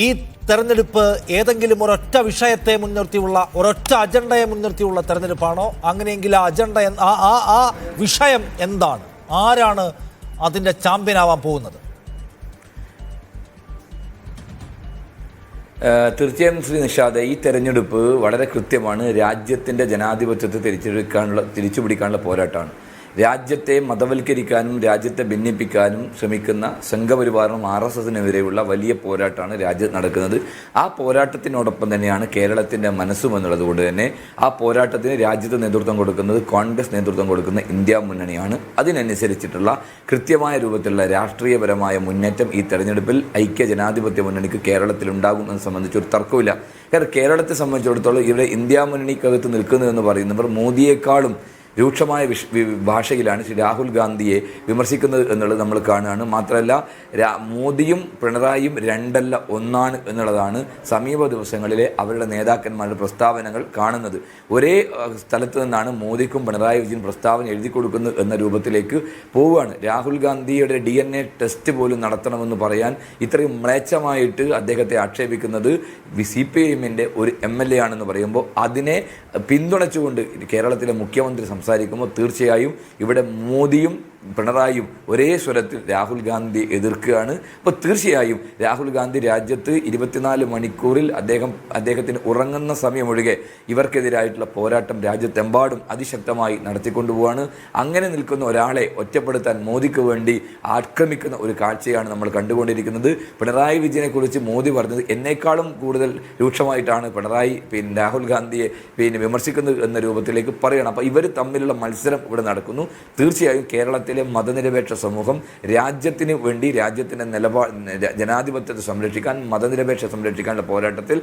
ഈ തെരഞ്ഞെടുപ്പ് ഏതെങ്കിലും ഒരൊറ്റ വിഷയത്തെ മുൻനിർത്തിയുള്ള ഒരൊറ്റ അജണ്ടയെ മുൻനിർത്തിയുള്ള തെരഞ്ഞെടുപ്പാണോ? അങ്ങനെയെങ്കിൽ ആ അജണ്ട ആ വിഷയം എന്താണ്? ആരാണ് അതിൻ്റെ ചാമ്പ്യനാവാൻ പോകുന്നത്? തീർച്ചയായും ശ്രീ നിഷാദ്, ഈ തെരഞ്ഞെടുപ്പ് വളരെ കൃത്യമാണ്. രാജ്യത്തിൻ്റെ ജനാധിപത്യത്തെ തിരിച്ചുപിടിക്കാനുള്ള പോരാട്ടമാണ്. രാജ്യത്തെ മതവൽക്കരിക്കാനും രാജ്യത്തെ ഭിന്നിപ്പിക്കാനും ശ്രമിക്കുന്ന സംഘപരിവാറിനും RSSനെതിരെയുള്ള വലിയ പോരാട്ടമാണ് രാജ്യത്ത് നടക്കുന്നത്. ആ പോരാട്ടത്തിനോടൊപ്പം തന്നെയാണ് കേരളത്തിൻ്റെ മനസ്സും എന്നുള്ളത് കൊണ്ട് തന്നെ ആ പോരാട്ടത്തിന് രാജ്യത്ത് നേതൃത്വം കൊടുക്കുന്നത് കോൺഗ്രസ് നേതൃത്വം കൊടുക്കുന്ന ഇന്ത്യ മുന്നണിയാണ്. അതിനനുസരിച്ചിട്ടുള്ള കൃത്യമായ രൂപത്തിലുള്ള രാഷ്ട്രീയപരമായ മുന്നേറ്റം ഈ തെരഞ്ഞെടുപ്പിൽ ഐക്യ ജനാധിപത്യ മുന്നണിക്ക് കേരളത്തിൽ ഉണ്ടാകുമെന്ന് സംബന്ധിച്ച് ഒരു തർക്കമില്ല. കാരണം കേരളത്തെ സംബന്ധിച്ചിടത്തോളം ഇവിടെ ഇന്ത്യ മുന്നണിക്കകത്ത് നിൽക്കുന്നതെന്ന് പറയുന്നവർ മോദിയേക്കാളും രൂക്ഷമായ ഭാഷയിലാണ് ശ്രീ രാഹുൽ ഗാന്ധിയെ വിമർശിക്കുന്നത് എന്നുള്ളത് നമ്മൾ കാണുകയാണ്. മാത്രമല്ല, മോദിയും പിണറായിയും രണ്ടല്ല ഒന്നാണ് എന്നുള്ളതാണ് സമീപ ദിവസങ്ങളിലെ അവരുടെ നേതാക്കന്മാരുടെ പ്രസ്താവനകൾ കാണുന്നത്. ഒരേ സ്ഥലത്ത് നിന്നാണ് മോദിക്കും പിണറായി വിജയൻ പ്രസ്താവന എഴുതി കൊടുക്കുന്നത് എന്ന രൂപത്തിലേക്ക് പോവുകയാണ്. രാഹുൽ ഗാന്ധിയുടെ DNA ടെസ്റ്റ് പോലും നടത്തണമെന്ന് പറയാൻ ഇത്രയും മ്ലേച്ഛമായിട്ട് അദ്ദേഹത്തെ ആക്ഷേപിക്കുന്നത് CPIMൻ്റെ ഒരു MLA ആണെന്ന് പറയുമ്പോൾ അതിനെ പിന്തുണച്ചുകൊണ്ട് കേരളത്തിലെ മുഖ്യമന്ത്രി സംസാരിക്കുമ്പോൾ തീർച്ചയായും ഇവിടെ മോദിയും പിണറായിയും ഒരേ സ്വരത്തിൽ രാഹുൽ ഗാന്ധി എതിർക്കുകയാണ്. അപ്പോൾ തീർച്ചയായും രാഹുൽ ഗാന്ധി രാജ്യത്ത് 24 മണിക്കൂറിൽ അദ്ദേഹത്തിന് ഉറങ്ങുന്ന സമയമൊഴികെ ഇവർക്കെതിരായിട്ടുള്ള പോരാട്ടം രാജ്യത്തെമ്പാടും അതിശക്തമായി നടത്തിക്കൊണ്ടുപോവാണ്. അങ്ങനെ നിൽക്കുന്ന ഒരാളെ ഒറ്റപ്പെടുത്താൻ മോദിക്ക് വേണ്ടി ആക്രമിക്കുന്ന ഒരു കാഴ്ചയാണ് നമ്മൾ കണ്ടുകൊണ്ടിരിക്കുന്നത്. പിണറായി വിജയനെക്കുറിച്ച് മോദി പറഞ്ഞത് എന്നേക്കാളും കൂടുതൽ രൂക്ഷമായിട്ടാണ് പിണറായി രാഹുൽ ഗാന്ധിയെ വിമർശിക്കുന്നത് എന്ന രൂപത്തിലേക്ക് പറയണം. അപ്പോൾ ഇവർ തമ്മിലുള്ള മത്സരം ഇവിടെ നടക്കുന്നു. തീർച്ചയായും കേരളത്തിലെ മതനിരപേക്ഷ സമൂഹം രാജ്യത്തിന് വേണ്ടി രാജ്യത്തിൻ്റെ ജനാധിപത്യത്തെ സംരക്ഷിക്കാൻ, മതനിരപേക്ഷ സംരക്ഷിക്കാനുള്ള പോരാട്ടത്തിൽ